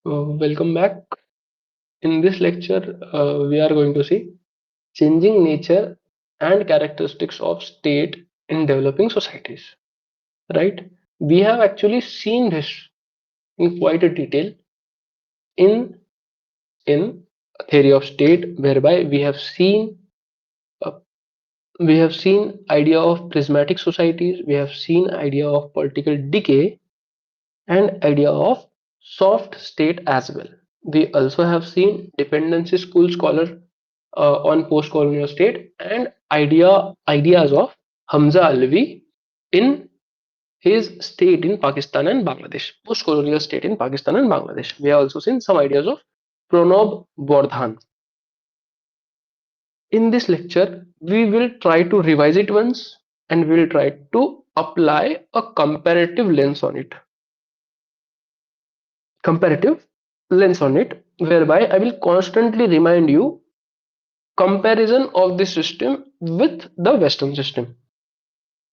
Welcome back. In this lecture, we are going to see changing nature and characteristics of state in developing societies. Right? We have actually seen this in quite a detail in in theory of state, whereby uh, we have seen idea of prismatic societies, we have seen idea of political decay, and idea of soft state as well. We also have seen dependency school scholar on post-colonial state and ideas of Hamza Alvi in his state in Pakistan and Bangladesh, post-colonial state in Pakistan and Bangladesh. We have also seen some ideas of Pranab Bordhan. In this lecture, we will try to revise it once and we will try to apply a comparative lens on it, whereby I will constantly remind you comparison of this system with the Western system.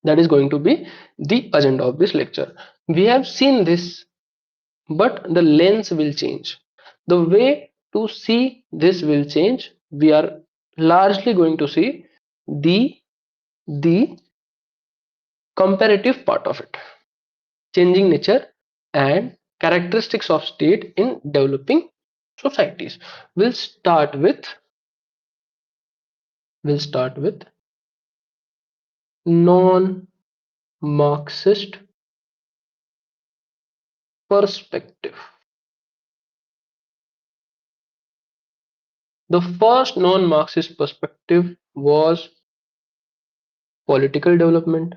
That is going to be the agenda of this lecture. We have seen this, but the lens will change. The way to see this will change. We are largely going to see the the comparative part of it, changing nature and characteristics of state in developing societies. We'll start with we'll start with non-Marxist perspective. The first non-Marxist perspective was political development.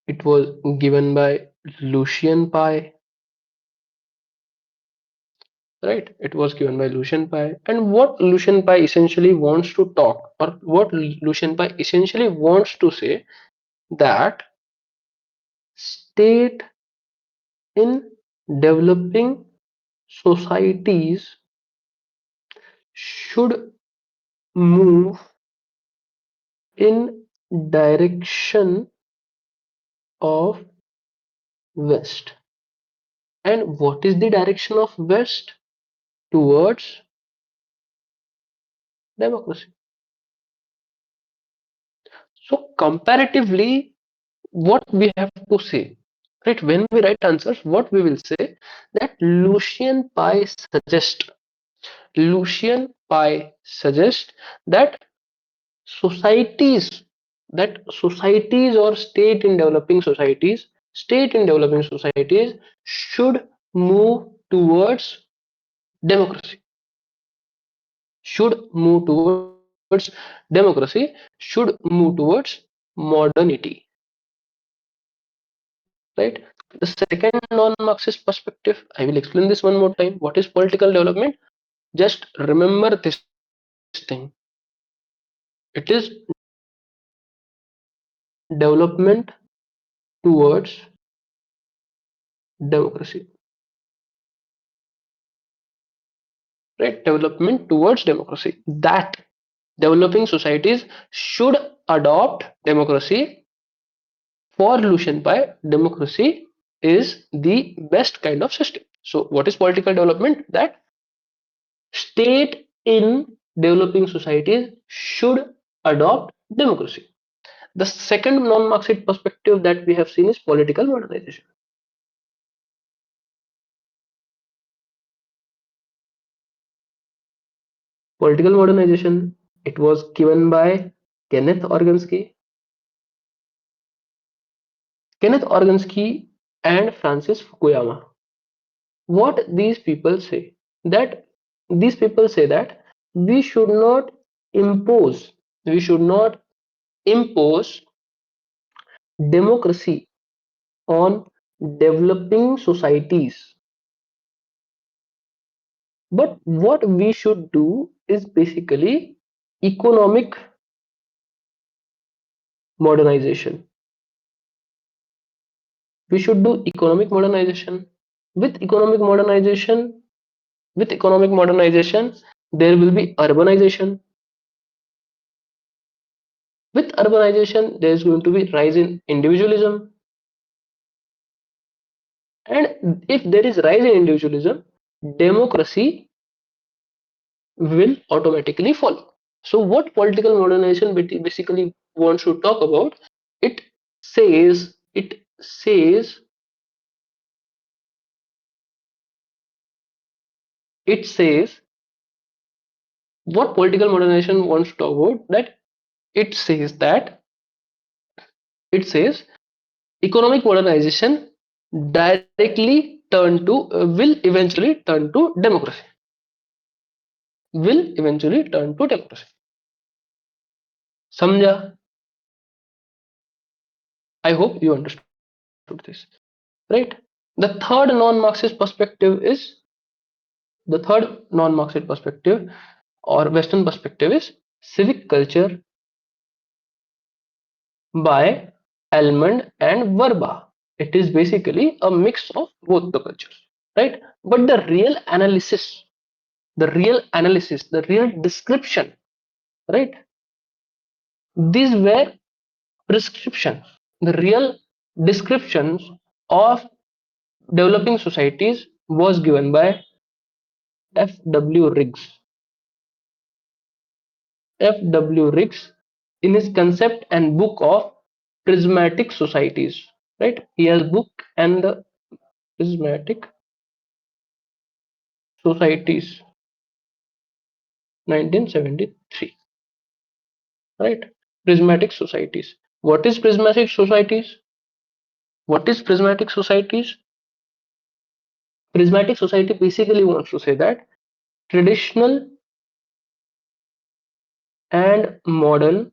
It was given by Lucian Pye, right? It was given by Lucian Pye. And what Lucian Pye essentially wants to talk, or what Lucian Pye essentially wants to say, that state in developing societies should move in direction of west. And what is the direction of west? Towards democracy. So comparatively, what we have to say, right? When we write answers, what we will say, that Lucian Pye suggests that societies societies or state in developing societies should move towards democracy, should move towards democracy, should move towards modernity, right? The second non-Marxist perspective, I will explain this one more time. What is political development? Just remember this thing. It is development towards democracy, right? Development towards democracy. That developing societies should adopt democracy. For Lucian Pye, democracy is the best kind of system. So, what is political development? That state in developing societies should adopt democracy. The second non-Marxist perspective that we have seen is political modernization. Political modernization, it was given by Kenneth Organski, Kenneth Organski and Francis Fukuyama. What that these people say that we should not impose we should not impose democracy on developing societies, but what we should do is basically economic modernization. We should do economic modernization. With economic modernization with economic modernization there will be urbanization. With urbanization there is going to be rise in individualism. And if there is rise in individualism, democracy will automatically follow. So, what political modernization basically wants to talk about? It says, it says what political modernization wants to talk about. That it says economic modernization directly turn to will eventually turn to democracy. Will eventually turn to democracy. समझा? I hope you understood this, right? The third non-Marxist perspective is the third non-Marxist perspective or Western perspective is civic culture by Almond and Verba. It is basically a mix of both the cultures, right? But the real description, right? These were prescriptions. The real descriptions of developing societies was given by F. W. Riggs. F. W. Riggs in his concept and book of prismatic societies. Right? He has book and the prismatic societies, 1973. Right? Prismatic societies. What is prismatic societies? What is prismatic societies? Prismatic society basically wants to say that traditional and modern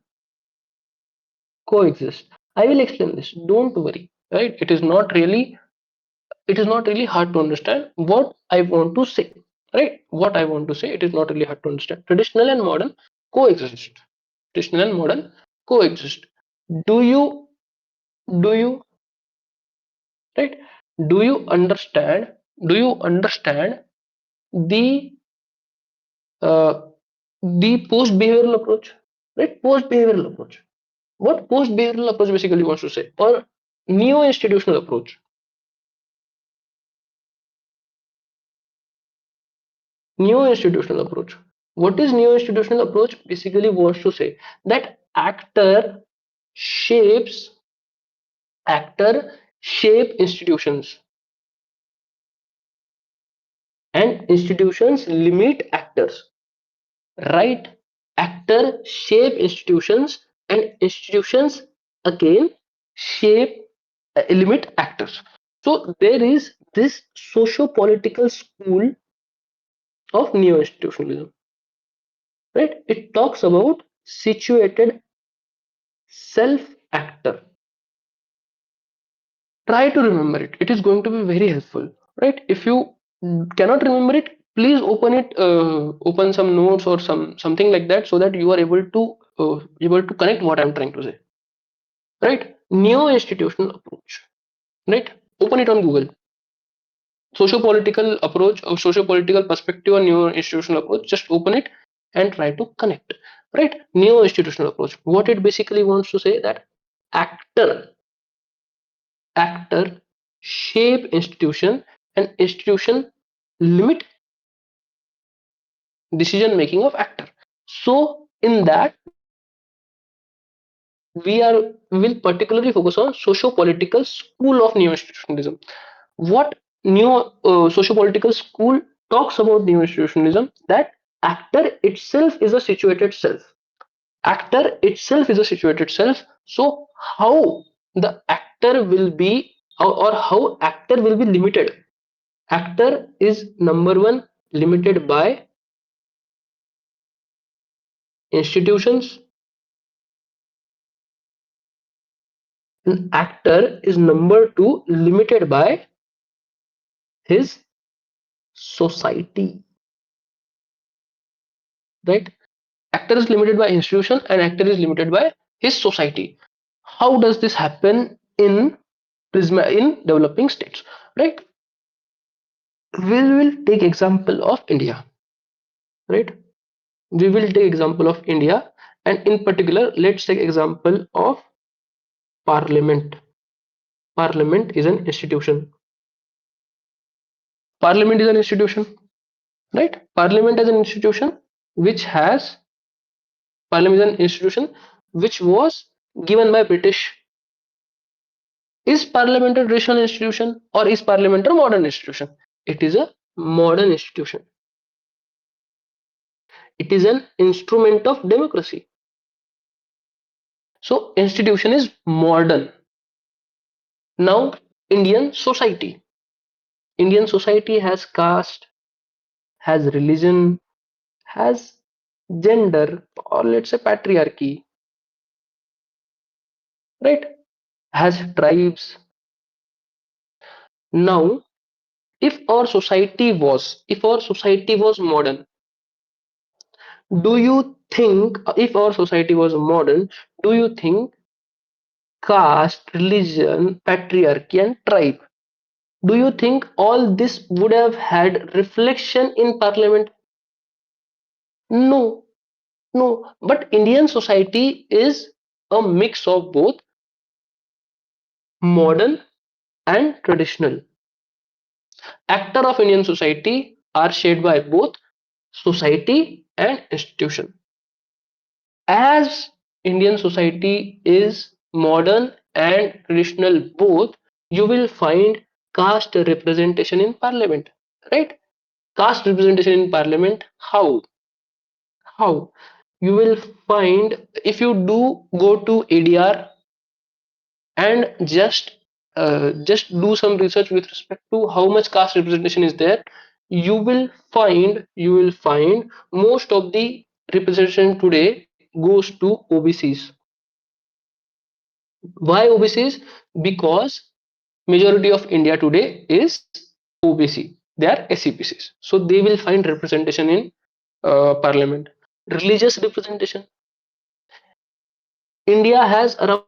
coexist. I will explain this. Don't worry. Right? It is not really hard to understand what I want to say. Right? What I want to say, it is not really hard to understand. Traditional and modern coexist. Traditional and modern coexist. Do you do you right? Do you understand? Do you understand the uh, the post behavioral approach? Right? Post behavioral approach. What post behavioral approach basically wants to say, or neo institutional approach. Neo-institutional approach. What is neo-institutional approach? Basically wants to say that shapes actor shape institutions and institutions limit actors. Right? Actor shape institutions and institutions again shape limit actors. So there is this socio-political school of neo-institutionalism. Right? It talks about situated self-actor. Try to remember it. It is going to be very helpful, right? If you cannot remember it, please open some notes or something like that, so that you are able to connect what I'm trying to say, right? Neo-institutional approach, right? Open it on Google. Socio-political approach or socio-political perspective on neo-institutional approach. Just open it and try to connect, right? Neo-institutional approach. What it basically wants to say that actor actor shape institution and institution limit decision making of actor. So in that we will particularly focus on socio-political school of neo-institutionalism. What neo socio-political school talks about neo-institutionalism? That actor itself is a situated self. Actor itself is a situated self. So how the actor will be, or how actor will be limited. Actor is number one limited by institutions. An actor is number two limited by his society. Right? Actor is limited by institution and actor is limited by his society. How does this happen in Prisma in developing states? Right? We will take example of India. Right? We will take example of India, and in particular, let's take example of Parliament. Parliament is an institution. Parliament is an institution, right? Parliament is an institution which has Parliament is an institution which was given by British. Is Parliament a traditional institution or is Parliament a modern institution? It is a modern institution. It is an instrument of democracy. So institution is modern. Now Indian society. Indian society has caste, has religion, has gender, or let's say patriarchy, right? Has tribes. Now, if our society was modern, do you think if our society was modern, do you think caste, religion, patriarchy, and tribe, do you think all this would have had reflection in parliament? No, no. But Indian society is a mix of both modern and traditional. Actor of Indian society are shaped by both society and institution. As Indian society is modern and traditional both, you will find caste representation in parliament, right? Caste representation in parliament. How? How? You will find if you do go to ADR and just do some research with respect to how much caste representation is there, you will find most of the representation today goes to OBCs. Why OBCs? Because majority of India today is OBC. They are SCPCs. So they will find representation in parliament. Religious representation. India has around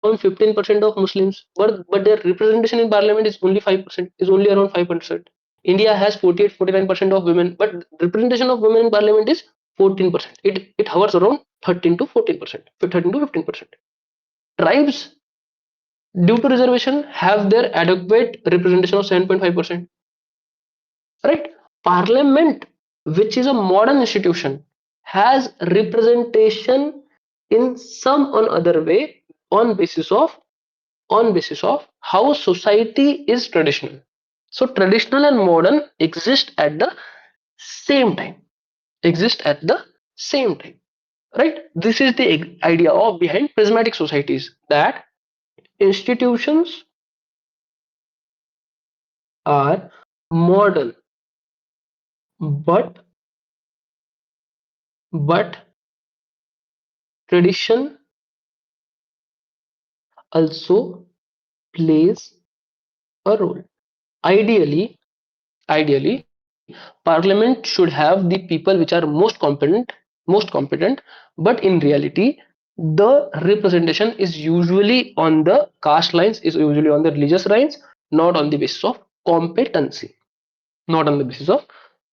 15% of Muslims, but their representation in parliament is only 5%, is only around 5%. India has 48-49% of women, but representation of women in parliament is 14%. It hovers around 13 to 14%, 13 to 15%. Tribes, due to reservation, have their adequate representation of 7.5%. Right? Parliament, which is a modern institution, has representation in some or other way on basis of how society is traditional. So traditional and modern exist at the same time. Exist at the same time. Right? This is the idea of behind prismatic societies, that institutions are modern, but but tradition also plays a role. Ideally, ideally, parliament should have the people which are most competent, but in reality, the representation is usually on the caste lines, is usually on the religious lines, not on the basis of competency, not on the basis of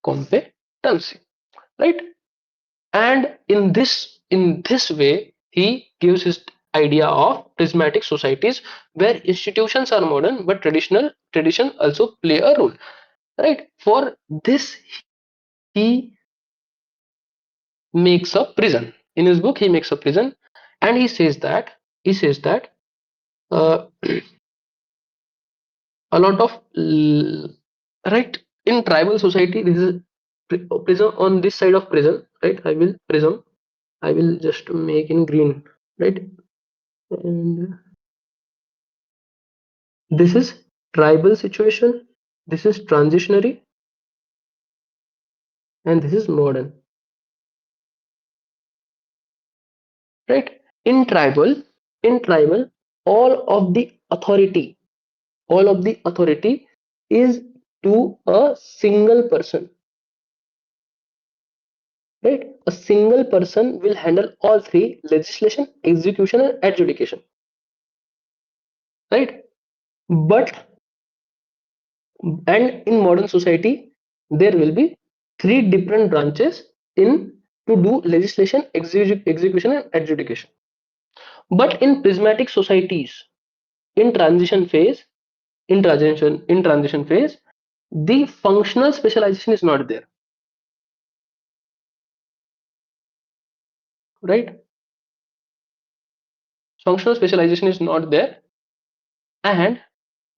competency, right? And in this way, he gives his idea of prismatic societies where institutions are modern but traditional tradition also play a role, right? For this, he makes a prison. In his book, he makes a prison, and he says that uh, a lot of right, in tribal society, this is prism on this side of prison, right? I will just make in green, right? And this is tribal situation, this is transitionary, and this is modern, right? In tribal in tribal all of the authority all of the authority is to a single person, right? A single person will handle all three: legislation, execution, and adjudication, right? But and in modern society, there will be three different branches in to do legislation, execution, and adjudication. But in prismatic societies, in transition phase, in transition phase, The functional specialization is not there, right? Functional specialization is not there, and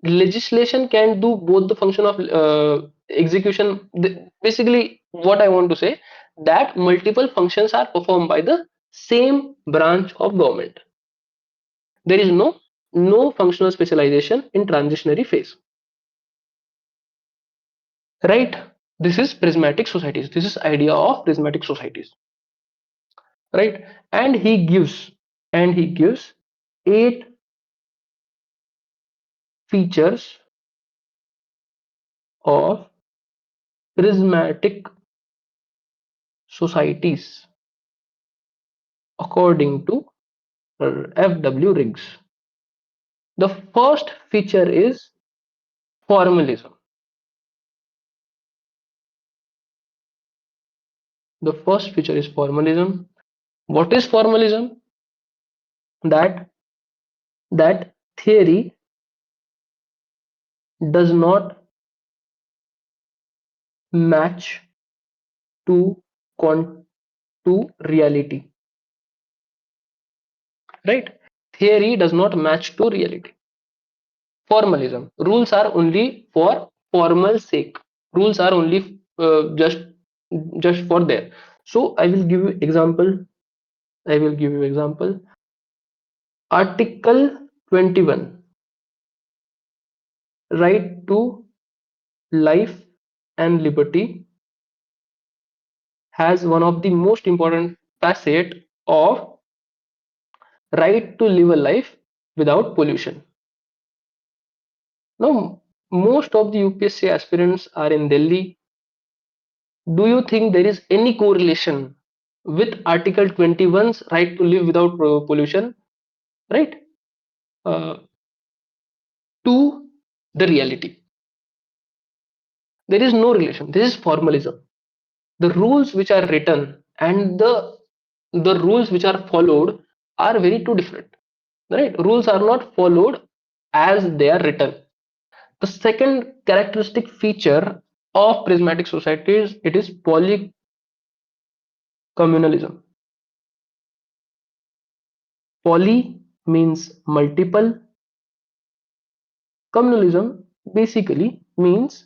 legislation can do both the function of execution. Basically, what I want to say, that multiple functions are performed by the same branch of government. There is no functional specialization in transitionary phase, right? This is prismatic societies. This is idea of prismatic societies, right? And he gives 8 features of prismatic societies according to FW Riggs. The first feature is formalism. The first feature is formalism. What is formalism? That that theory does not match to con to reality. Right? Theory does not match to reality. Formalism. Rules are only for formal sake. Rules are only just for there. So I will give you example. I will give you example. Article 21, right to life and liberty, has one of the most important facet of right to live a life without pollution. Now, most of the UPSC aspirants are in Delhi. Do you think there is any correlation with Article 21's right to live without pollution, right? Uh, to the reality. There is no relation. This is formalism. The rules which are written and the rules which are followed are very two different. Right? Rules are not followed as they are written. The second characteristic feature of prismatic societies, it is polycommunalism. Poly means multiple. Communalism basically means,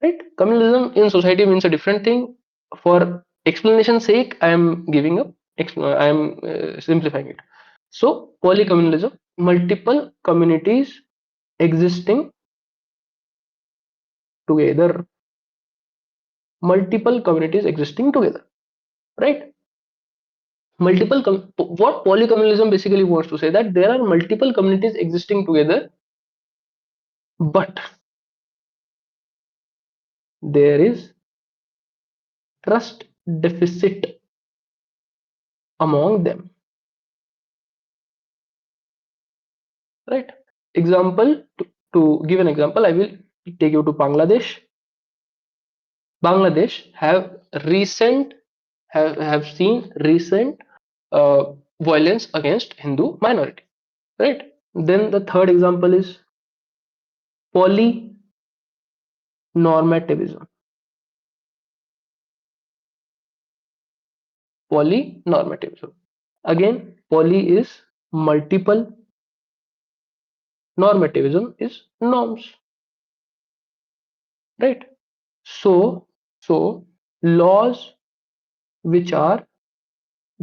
right? Communalism in society means a different thing. For explanation sake, I am giving up. I am simplifying it. So polycommunalism, multiple communities existing together. Multiple communities existing together, right? What polycommunalism basically wants to say, that there are multiple communities existing together, but there is trust deficit among them, right? Example, to give an example, I will take you to Bangladesh. Bangladesh have seen recent uh, violence against Hindu minority, right? Then the third example is polynormativism. Polynormativism. Again, poly is multiple, normativism is norms, right? So laws which are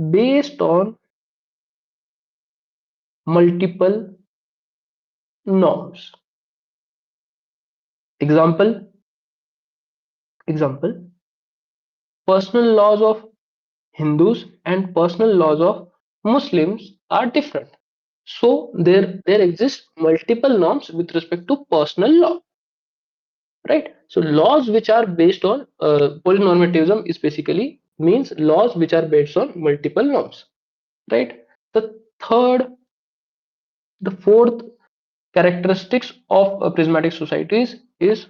based on multiple norms. Example, personal laws of Hindus and personal laws of Muslims are different. So there exist multiple norms with respect to personal law, right? So laws which are based on polynormativism is basically means laws which are based on multiple norms, right? The third, the fourth characteristics of prismatic societies is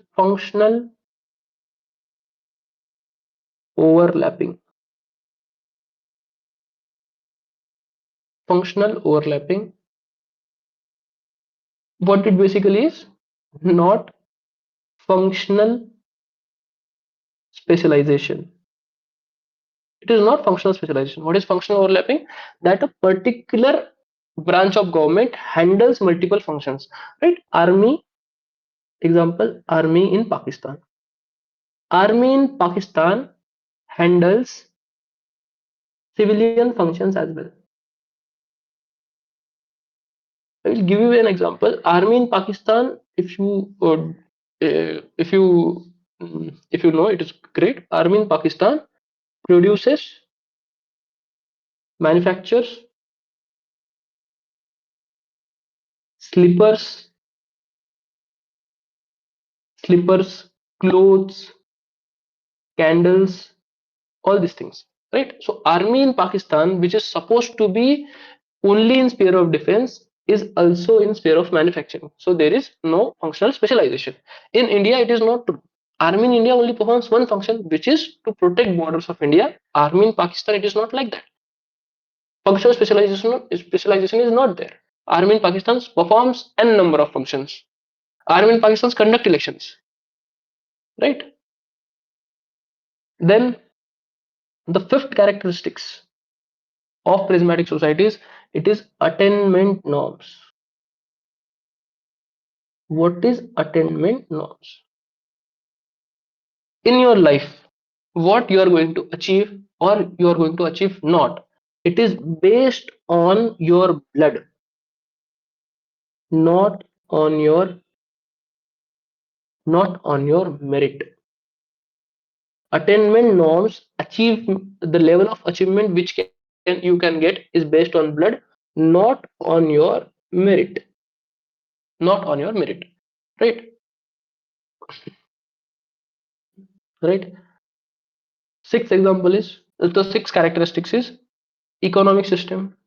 overlapping. Functional overlapping. What it basically is, not functional specialization. It is not functional specialization. What is functional overlapping? That a particular branch of government handles multiple functions. Right? Army, example, army in Pakistan. Army in Pakistan handles civilian functions as well. I will give you an example. Army in Pakistan, if you if you know, it is great. Army in Pakistan produces, manufactures slippers, slippers, clothes, candles, all these things. Right. So army in Pakistan, which is supposed to be only in sphere of defense, is also in sphere of manufacturing. So there is no functional specialization. In India, it is not true. Army in India only performs one function, which is to protect borders of India. Army in Pakistan, it is not like that. Functional specialization is not there. Army in Pakistan performs n number of functions. Army in Pakistan conduct elections, right? Then the fifth characteristics of prismatic societies, it is attainment norms. What is attainment norms? In your life, what you are going to achieve or you are going to achieve not, it is based on your blood, not on your not on your merit. Attainment norms, achieve the level of achievement which you can get is based on blood, not on your merit, not on your merit. Right? Right. Sixth example is, the sixth characteristics is economic system.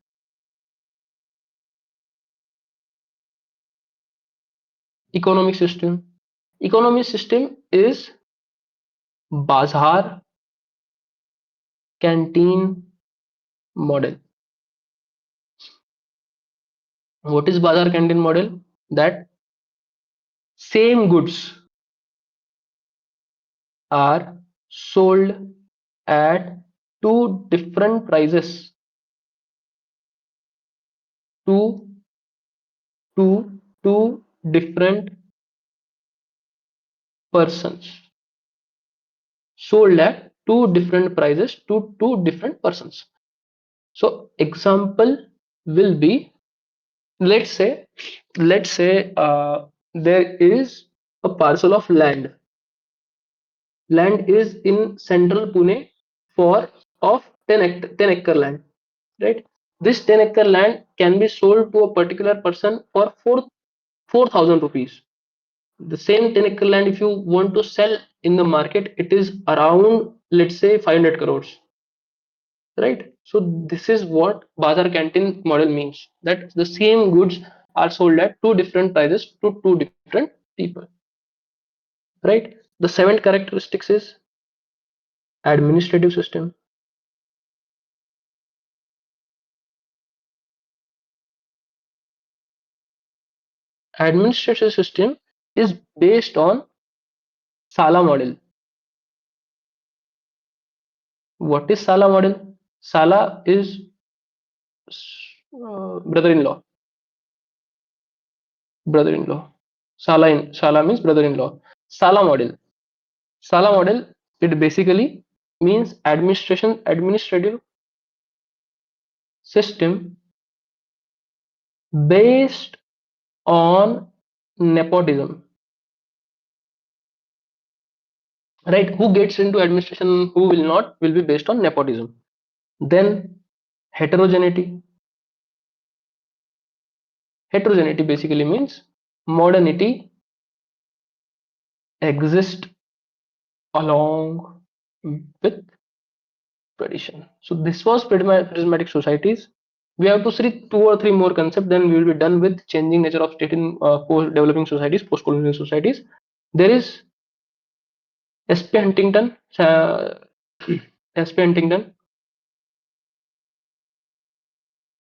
Economic system. Economic system is bazaar canteen model. What is bazaar canteen model? That same goods are sold at two different prices to two different persons, sold at two different prices to two different persons. So example will be, let's say there is a parcel of land. Land is in central Pune for of 10 acre land, right? This 10 acre land can be sold to a particular person for 4,000 rupees. The same 10 acre land, if you want to sell in the market, it is around, let's say, 500 crores, right? So this is what Bazar Canteen model means, that the same goods are sold at two different prices to two different people, right? The seventh characteristics is administrative system. Administrative system is based on Sala model. What is Sala model? Sala is brother-in-law. Brother-in-law. Sala means brother-in-law. Sala model. Sala model, it basically means administrative system based on nepotism. Right? Who gets into administration, who will not, will be based on nepotism. Then heterogeneity. Heterogeneity basically means modernity exists along with tradition. So this was prismatic societies. We have to see two or three more concepts, then we will be done with changing nature of state in post-developing societies, post-colonial societies. There is S.P. Huntington. S.P. Huntington.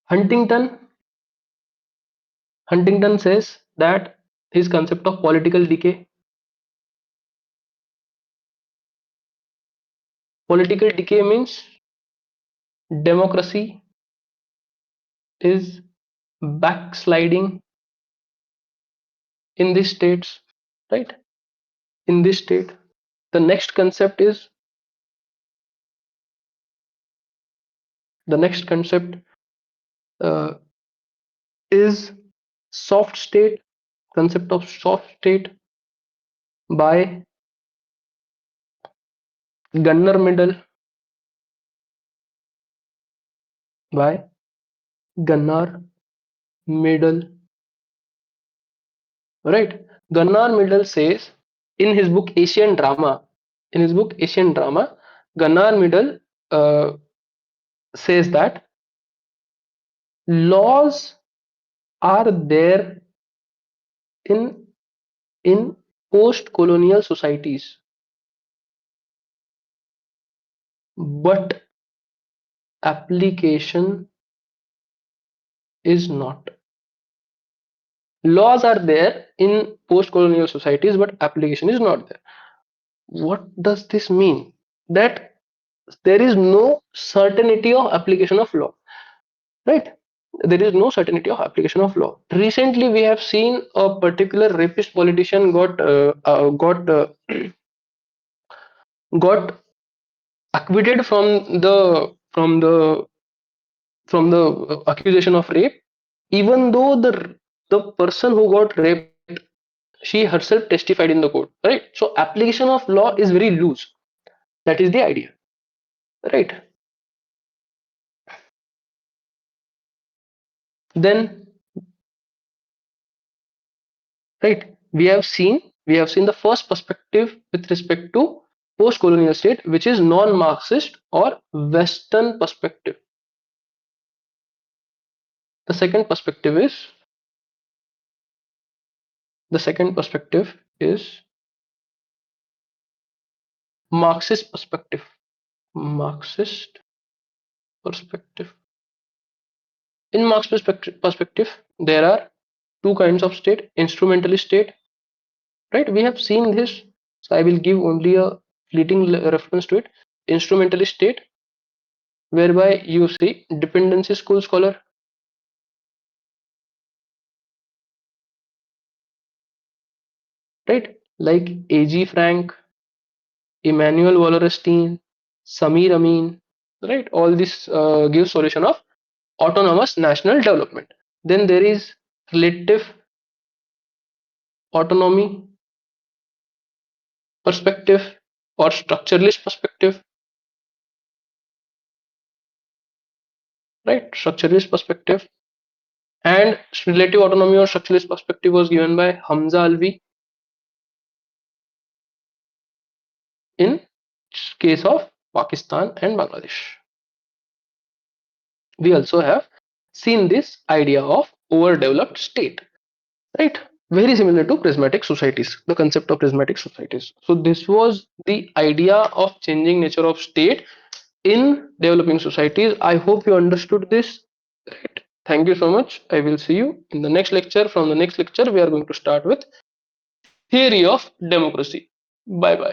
Huntington. Huntington says that his concept of political decay. Political decay means democracy is backsliding in these states, right? In this state. The next concept is the next concept uh, is soft state, concept of soft state by Gunnar Middle, by Gunnar Middle, right? Gunnar Middle says in his book Asian Drama, in his book Asian Drama, Gunnar Middle uh, says that laws are there in in post-colonial societies, but application is not. Laws are there in post-colonial societies, but application is not there. What does this mean? That there is no certainty of application of law, right? There is no certainty of application of law. Recently, we have seen a particular rapist politician got acquitted from the accusation of rape, even though the person who got raped, she herself testified in the court, right? So application of law is very loose. That is the idea, right? Then, right, we have seen the first perspective with respect to post-colonial state, which is non-Marxist or Western perspective. The second perspective is the second perspective is Marxist perspective. Marxist perspective. In Marxist perspective, there are two kinds of state: instrumentalist state, right? We have seen this, so I will give only a fleeting reference to it. Instrumentalist state, whereby you see dependency school scholar, right? Like A.G. Frank, Emmanuel Wallerstein, Samir Amin, right? All this gives solution of autonomous national development. Then there is relative autonomy perspective or structuralist perspective, right? Structuralist perspective. And relative autonomy or structuralist perspective was given by Hamza Alvi in case of Pakistan and Bangladesh. We also have seen this idea of overdeveloped state, right? Very similar to prismatic societies, the concept of prismatic societies. So this was the idea of changing nature of state in developing societies. I hope you understood this. Right. Thank you so much. I will see you in the next lecture. From the next lecture, we are going to start with theory of democracy. Bye bye.